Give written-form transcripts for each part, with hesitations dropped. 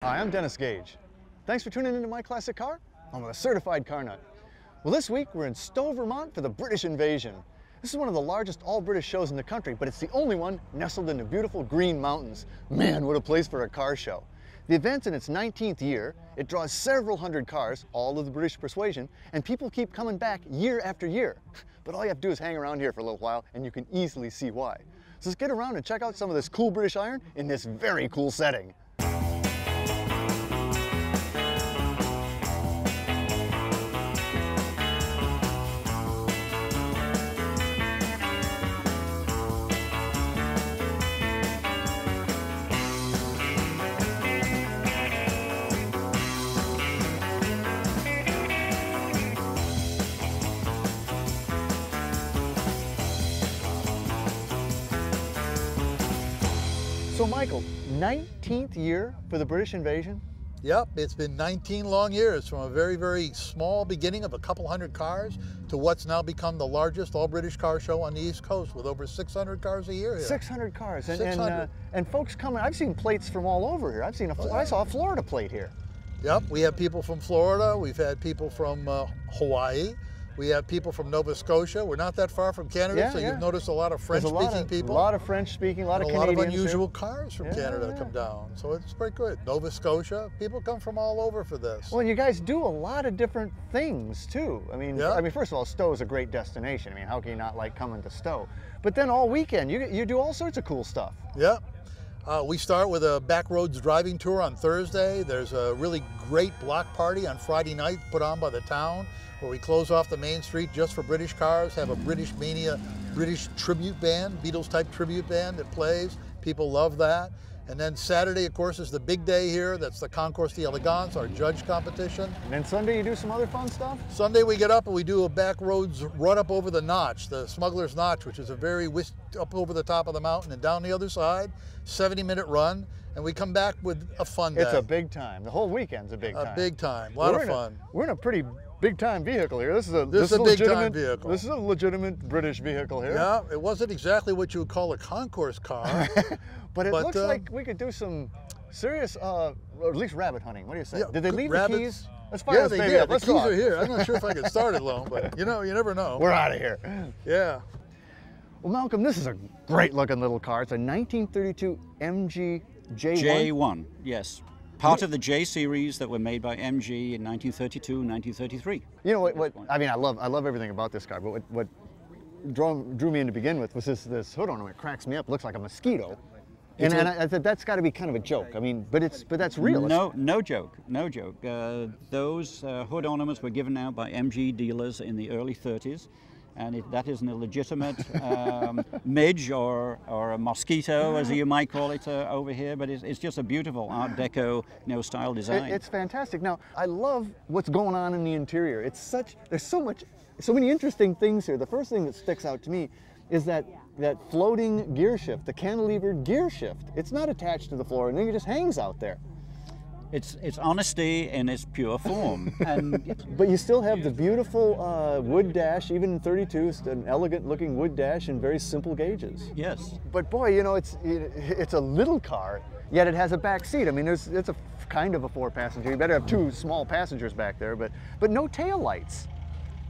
Hi, I'm Dennis Gage. Thanks for tuning into My Classic Car. I'm a certified car nut. Well, this week we're in Stowe, Vermont for the British Invasion. This is one of the largest all-British shows in the country, but it's the only one nestled in the beautiful Green Mountains. Man, what a place for a car show. The event's in its 19th year. It draws several hundred cars, all of the British persuasion, and people keep coming back year after year. But all you have to do is hang around here for a little while, and you can easily see why. So let's get around and check out some of this cool British iron in this very cool setting. So Michael, 19th year for the British Invasion? Yep, it's been 19 long years from a very, very small beginning of a couple hundred cars to what's now become the largest all-British car show on the East Coast with over 600 cars a year here. 600 cars. 600. And folks coming, I've seen plates from all over here. I saw a Florida plate here. Yep, we have people from Florida, we've had people from Hawaii, we have people from Nova Scotia. We're not that far from Canada, you've noticed a lot of French-speaking people. A lot of French-speaking, a lot of Canadians. A lot of unusual cars from Canada come down, so it's pretty good. Nova Scotia, people come from all over for this. Well, you guys do a lot of different things too. I mean, first of all, Stowe is a great destination. I mean, how can you not like coming to Stowe? But then all weekend, you do all sorts of cool stuff. Yeah. We start with a backroads driving tour on Thursday. There's a really great block party on Friday night put on by the town, where we close off the main street just for British cars, have a British Mania, British tribute band, Beatles type tribute band that plays. People love that. And then Saturday, of course, is the big day here. That's the Concours d'Elegance, our judge competition. And then Sunday you do some other fun stuff? Sunday we get up and we do a back roads run up over the notch, the Smugglers Notch, which is a very up over the top of the mountain and down the other side, 70-minute run. And we come back with a fun day. It's a big time. The whole weekend's a big time. A big time, a lot of fun. We're in a pretty big time vehicle here. This is a big time vehicle. This is a legitimate British vehicle here. Yeah, it wasn't exactly what you would call a concourse car. but it looks like we could do some serious, or at least rabbit hunting. What do you say? Yeah, Did they leave rabbits? the keys? Let's fire this baby up. The keys are here. I'm not sure if I can start it long, but you never know. We're out of here. Yeah. Well, Malcolm, this is a great looking little car. It's a 1932 MG J1. J1, yes. Part of the J series that were made by MG in 1932, 1933. You know what I mean, I love everything about this car, but what drew me in to begin with was this hood ornament. It cracks me up. Looks like a mosquito. And I said that's got to be kind of a joke. I mean, but that's real. No joke. Those hood ornaments were given out by MG dealers in the early 30s. And that isn't a legitimate midge or a mosquito, as you might call it over here, but it's just a beautiful Art Deco style design. It's fantastic. Now, I love what's going on in the interior. There's so many interesting things here. The first thing that sticks out to me is that floating gear shift, the cantilevered gear shift. It's not attached to the floor, and then it just hangs out there. It's honesty in its pure form. But you still have the beautiful wood dash, even in 32, it's an elegant looking wood dash and very simple gauges. Yes. But boy, it's a little car, yet it has a back seat. I mean, it's a kind of a 4-passenger. You better have 2 small passengers back there, but no tail lights.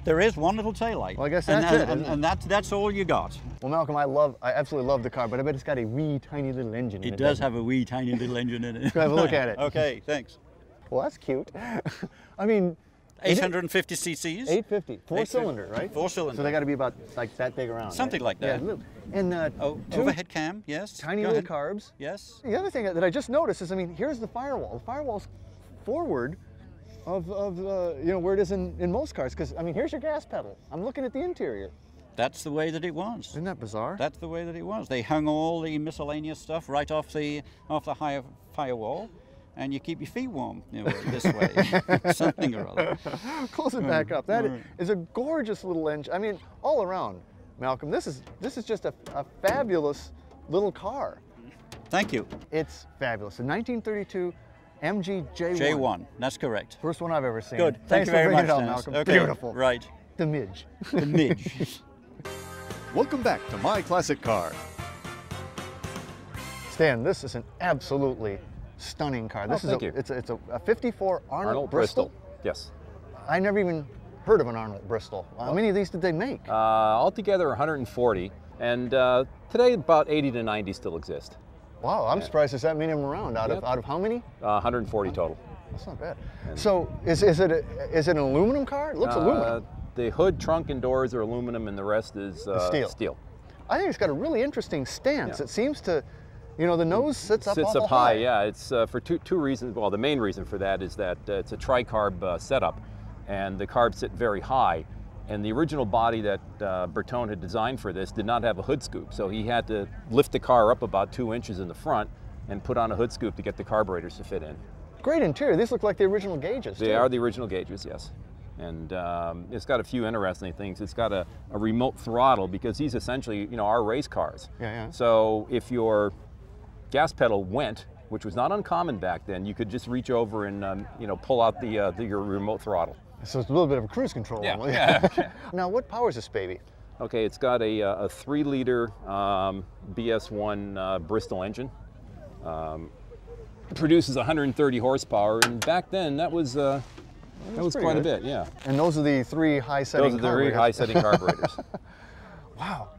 There is one little taillight. Well, I guess that's it. And that's all you got. Well, Malcolm, I absolutely love the car, but I bet it's got a wee tiny little engine in it. It does have a wee tiny little engine in it. Let's have a look at it. Okay, thanks. Well, that's cute. I mean, 850 cc's. 850, 4-cylinder, right? 4-cylinder. So they got to be about like that big around. Something like that. Yeah, and overhead cam, yes. Tiny little carbs. Yes. The other thing that I just noticed is, I mean, here's the firewall. The firewall's forward of where it is in most cars, because I mean, here's your gas pedal. I'm looking at the interior. That's the way that it was. Isn't that bizarre? That's the way that it was. They hung all the miscellaneous stuff right off the higher firewall, and you keep your feet warm this way. Something or other. Close it back up. That is a gorgeous little engine. I mean, all around, Malcolm, this is just a fabulous little car. Thank you. It's fabulous. A 1932 MG J1. J1, that's correct. First one I've ever seen. Good. Thanks Thank you very much, out, Malcolm. Okay. Beautiful. Right. The midge. The midge. Welcome back to My Classic Car. Stan, this is an absolutely stunning car. This thank you. It's a 54 Arnolt-Bristol. Yes. I never even heard of an Arnolt-Bristol. How many of these did they make? Altogether 140, and today about 80 to 90 still exist. Wow, I'm surprised there's that many of them around. Out of how many? 140 total. That's not bad. So is it an aluminum car? It looks aluminum. The hood, trunk, and doors are aluminum, and the rest is steel. I think it's got a really interesting stance. It seems to, you know, the nose sits up awful high. Yeah, it's for two reasons. Well, the main reason for that is that it's a tri-carb setup, and the carbs sit very high. And the original body that Bertone had designed for this did not have a hood scoop, so he had to lift the car up about 2 inches in the front and put on a hood scoop to get the carburetors to fit in. Great interior. These look like the original Gages. They are the original Gages, yes. And it's got a few interesting things. It's got a remote throttle, because these essentially, you know, are race cars. Yeah. So if your gas pedal went, which was not uncommon back then, you could just reach over and you know, pull out your remote throttle. So it's a little bit of a cruise control. Yeah. Now, what powers this baby? Okay, it's got a 3-liter BS1 Bristol engine. Produces 130 horsepower, and back then that was quite a bit, yeah. And those are the 3 high-setting carburetors. Those are the 3 high-setting carburetors. Wow.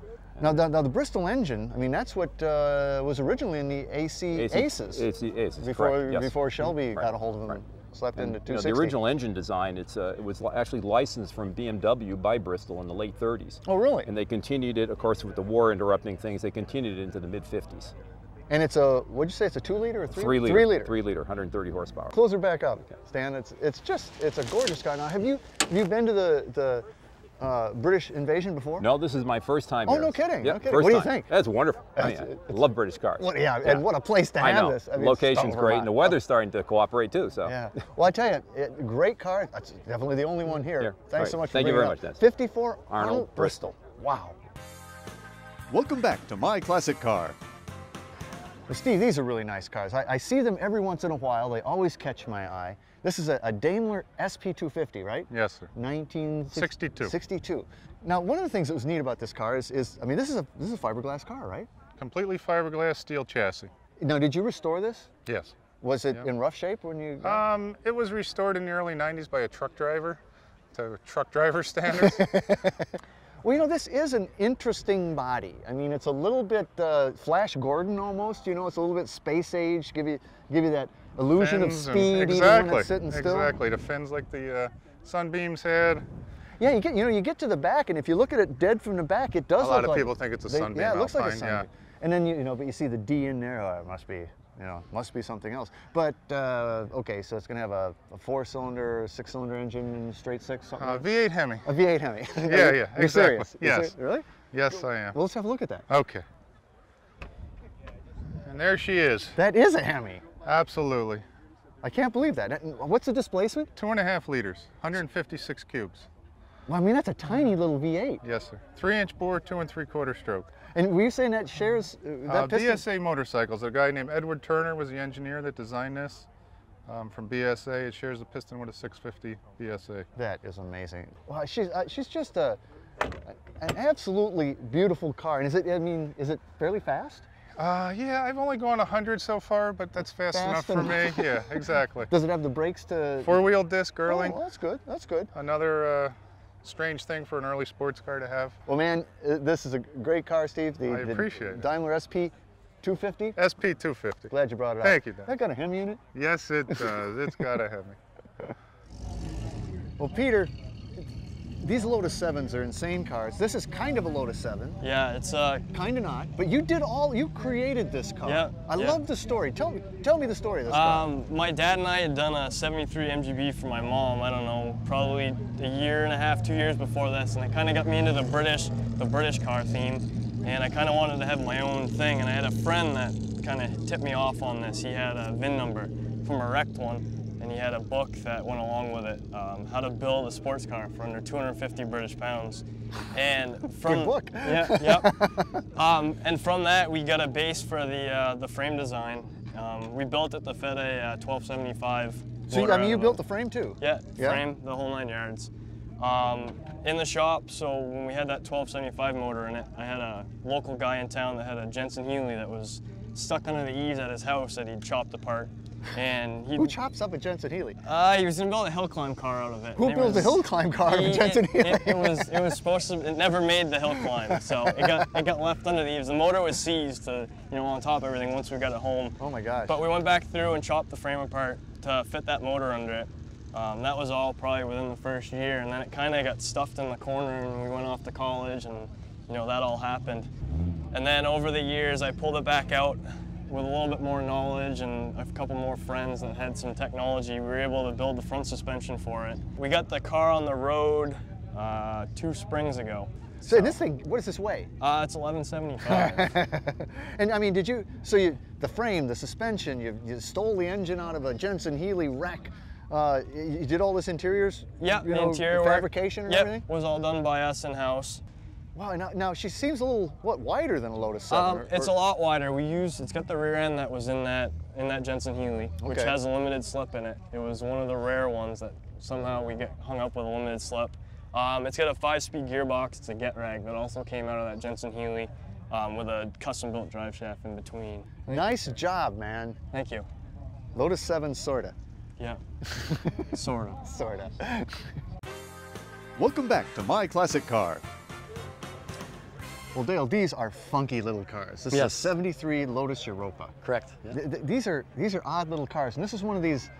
Now the Bristol engine, I mean, that's what was originally in the Aces. AC Aces, before Shelby got a hold of them and slept into 260. You know, the original engine design, it was actually licensed from BMW by Bristol in the late 30s. Oh, really? And they continued it, of course, with the war interrupting things, they continued it into the mid-50s. And it's what'd you say, it's a 2-liter or 3? 3-liter. 3-liter. 3-liter, 130 horsepower. Close her back up, Stan. It's a gorgeous car. Now, have you been to the British invasion before? No, this is my first time here. Oh, no kidding. Yeah, no kidding. What do you think? That's wonderful. I love British cars. Well, yeah, and what a place to have this. I mean, location's great, and the weather's starting to cooperate too. So. Yeah. Well, I tell you, great car. That's definitely the only one here. Thanks so much for Thank you very much, Dennis. 54 Arnolt-Bristol. Wow. Welcome back to My Classic Car. Well, Steve, these are really nice cars. I see them every once in a while. They always catch my eye. This is a Daimler SP250, right? Yes, sir. 1962. 62. Now, one of the things that was neat about this car is I mean, this is a fiberglass car, right? Completely fiberglass steel chassis. Now, did you restore this? Yes. Was it in rough shape when you? It was restored in the early '90s by a truck driver, to truck driver standards. Well, you know, this is an interesting body. I mean, it's a little bit Flash Gordon almost. You know, it's a little bit space age. Give you that illusion of speed even when it's sitting still. Exactly. The fins like the Sunbeams had. Yeah, you get to the back, and if you look at it dead from the back, it does. A lot of people think it's a Sunbeam. Yeah, it looks like a Sunbeam. Yeah. And then but you see the D in there. Oh, it must be something else. But okay, so it's gonna have a 4-cylinder, 6-cylinder engine in straight 6. Something V8 Hemi. A V8 Hemi. Yeah, You're exactly. serious? Yes. Really? Yes, I am. Well, let's have a look at that. Okay. And there she is. That is a Hemi. Absolutely. I can't believe that. What's the displacement? 2.5 liters, 156 cubes. Well, I mean, that's a tiny little V8. Yes, sir. 3-inch bore, 2 3/4 stroke. And were you saying that shares that piston? BSA Motorcycles. A guy named Edward Turner was the engineer that designed this. From BSA, it shares a piston with a 650 BSA. That is amazing. Wow, she's just an absolutely beautiful car. And is it fairly fast? Yeah, I've only gone 100 so far, but that's fast enough for me. Yeah, exactly. Does it have the brakes to? 4-wheel disc Erling. Oh, well, that's good. That's good. Another strange thing for an early sports car to have. Well, man, this is a great car, Steve. I appreciate it. Daimler SP250. SP250. Glad you brought it up. Thank you, Dan. That got a Hemi in it? Yes, it does. It's got a Hemi. Well, Peter, these Lotus 7s are insane cars. This is kind of a Lotus 7. Yeah, it's kind of not, but you created this car. Yeah. I love the story. Tell me the story of this car. My dad and I had done a 73 MGB for my mom, I don't know, probably a year and a half, 2 years before this, and it kind of got me into the British car theme, and I kind of wanted to have my own thing, and I had a friend that kind of tipped me off on this. He had a VIN number from a wrecked one, and he had a book that went along with it, how to build a sports car for under 250 British pounds. And from good book. Yeah. And from that, we got a base for the frame design. We built it to fit a 1275. So I mean, you built the frame too? Yeah, frame, the whole 9 yards. In the shop, so when we had that 1275 motor in it, I had a local guy in town that had a Jensen-Heeley that was stuck under the eaves at his house that he'd chopped apart. And Who chops up a Jensen-Healey? he was gonna build a hill climb car out of it. Who builds a hill climb car out of a Jensen-Healey? It was supposed to. It never made the hill climb, so it got left under the eaves. The motor was seized to, on top of everything once we got it home. Oh my gosh! But we went back through and chopped the frame apart to fit that motor under it. That was all probably within the first year, and then it kind of got stuffed in the corner, and we went off to college, and that all happened. And then over the years, I pulled it back out with a little bit more knowledge and a couple more friends that had some technology. We were able to build the front suspension for it. We got the car on the road 2 springs ago. So this thing, what does this weigh? It's 1175. And I mean, the frame, the suspension, you stole the engine out of a Jensen-Healey wreck. You did all this interiors? Yeah, the interior fabrication and everything? Was all done by us in-house. Wow, now she seems a little, wider than a Lotus 7? It's a lot wider. It's got the rear end that was in that Jensen-Healey, which has a limited slip in it. It was one of the rare ones that somehow we get hung up with a limited slip. It's got a 5-speed gearbox. It's a get rag that also came out of that Jensen-Healey with a custom-built drive shaft in between. Nice job, man. Thank you. Lotus 7, sorta. Yeah, sorta. Sorta. Welcome back to My Classic Car. Well, Dale, these are funky little cars. This is a '73 Lotus Europa. Correct. Yeah. These are odd little cars, and this is one of these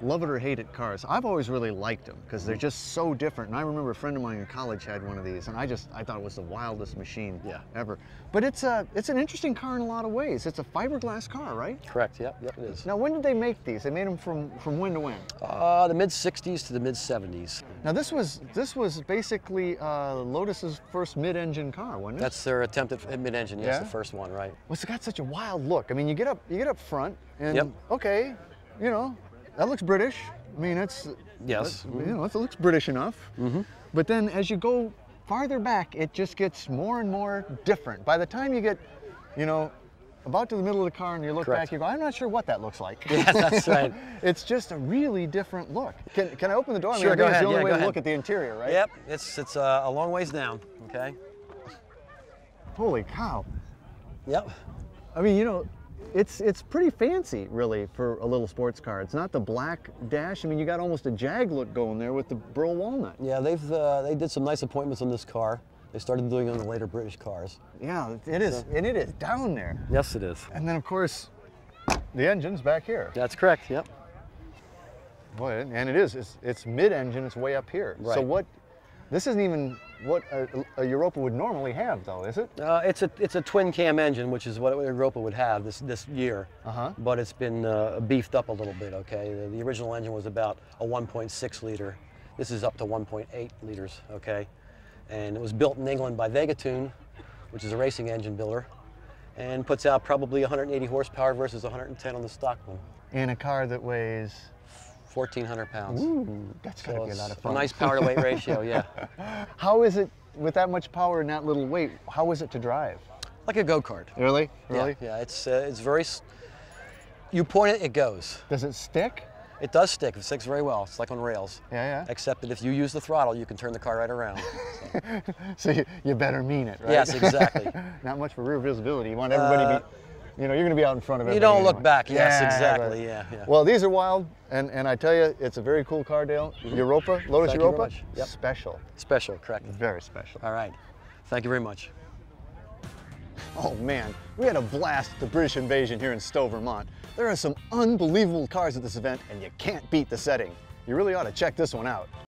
love it or hate it cars. I've always really liked them because they're just so different. And I remember a friend of mine in college had one of these, and I thought it was the wildest machine ever. But it's an interesting car in a lot of ways. It's a fiberglass car, right? Correct. Yep. Yep. It is. Now, when did they make these? They made them from when to when? The mid '60s to the mid '70s. Now, this was basically Lotus's first mid-engine car, wasn't it? That's their attempt at mid-engine. Yes, the first one, right? Well, it's got such a wild look. I mean, you get up front, and okay, that looks British. I mean, it looks British enough. Mm-hmm. But then as you go farther back, it just gets more and more different. By the time you get, about to the middle of the car and you look back, you go, I'm not sure what that looks like. Yeah, that's right. It's just a really different look. Can I open the door? Sure, go ahead. It's the only way to look at the interior, right? Yep, it's a long ways down, okay? Holy cow. Yep. I mean, it's pretty fancy, really, for a little sports car. It's not the black dash. I mean, you got almost a Jag look going there with the burl walnut. Yeah, they did some nice appointments on this car. They started doing it on the later British cars. Yeah, it is, and it is down there. Yes, it is. And then, of course, the engine's back here. That's correct. Yep. Boy, and it's mid-engine. It's way up here. Right. So this isn't even what a Europa would normally have, though, is it? It's a twin cam engine, which is what a Europa would have this year. But it's been beefed up a little bit. Okay, the original engine was about a 1.6 liter. This is up to 1.8 liters. Okay, and it was built in England by Vegatune, which is a racing engine builder, and puts out probably 180 horsepower versus 110 on the stock one. In a car that weighs 1,400 pounds. Ooh, that's gotta be a lot of fun. A nice power to weight ratio, yeah. How is it, with that much power and that little weight, how is it to drive? Like a go-kart. Really? Really? Yeah, it's very, you point it, it goes. Does it stick? It does stick. It sticks very well. It's like on rails. Yeah. Except that if you use the throttle, you can turn the car right around. So you better mean it, right? Yes, exactly. Not much for rear visibility. You want everybody to be, you're going to be out in front of everybody. You don't look anyway. back. Yes, Yeah, exactly. right. Yeah. Well, these are wild, and I tell you, it's a very cool car, Dale. Europa, Lotus Thank you Europa, very much. Yep. special. Special, correct. Very special. All right. Thank you very much. Oh man, we had a blast at the British Invasion here in Stowe, Vermont. There are some unbelievable cars at this event, and you can't beat the setting. You really ought to check this one out.